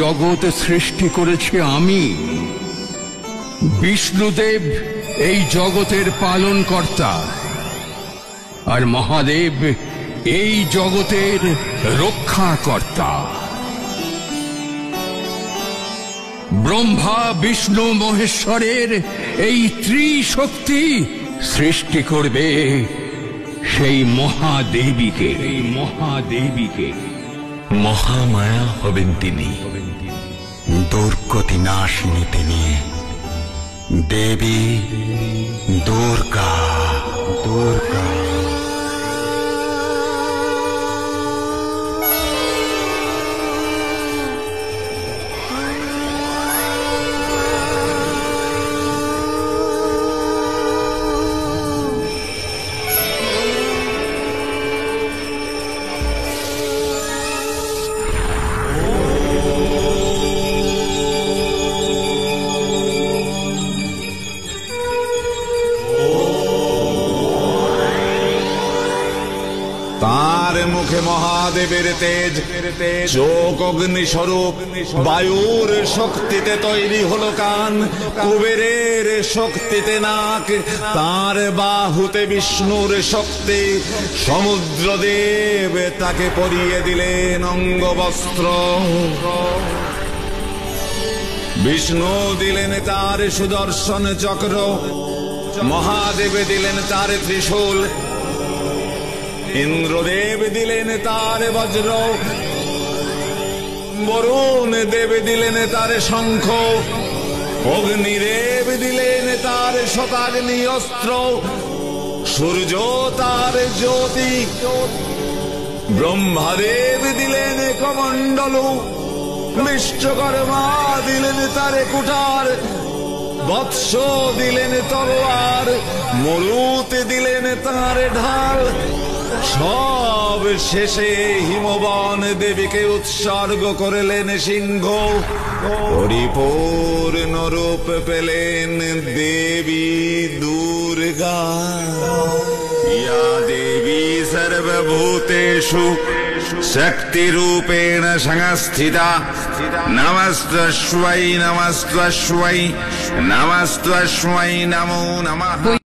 জগৎ সৃষ্টি করেছি আমি। বিষ্ণুদেব এই জগতের পালনকর্তা, আর মহাদেব এই জগতের রক্ষাকর্তা। ব্রহ্মা বিষ্ণু মহেশ্বরের এই ত্রিশক্তি সৃষ্টি করবে সেই মহাদেবীকে। মহামায়া হবেন তিনি, দুর্গতি নাশিনী তিনি, দেবী দুর্গা। তার মুখে মহাদেবের তেজ, চোখ অগ্নি স্বরূপ, বায়ুর শক্তিতে তৈরি হলো কান, কুবেরের শক্তিতে নাক, তার বাহুতে বিষ্ণুর শক্তি। সমুদ্রদেব তাকে পরিয়ে দিলেন অঙ্গবস্ত্র। বিষ্ণু দিলেন তার সুদর্শন চক্র, মহাদেব দিলেন তার ত্রিশূল, ইন্দ্রদেব দিলেন তার বজ্র, বরুণ দেব দিলেন তার শঙ্খ, অগ্নিদেব দিলেন তার শতাগ্নি অস্ত্র, সূর্য তার জ্যোতি, ব্রহ্মাদেব দিলেন কমণ্ডলু, বিশ্বকর্মা দিলেন তার কুঠার, বৎস দিলেন তলোয়ার, মরুত দিলেন তার ঢাল। সব শেষে হিমবন দেবীকে উৎসর্গ করলেন সিংহ। পরিপূর্ণ রূপ পেলেন দেবী দুর্গা। ইয়া দেবী সর্বভূতেষু শক্তিরূপেণ সংস্থিতা। নমস্তস্मै নমস্তস্मै নমস্তস্मै নমো নমঃ।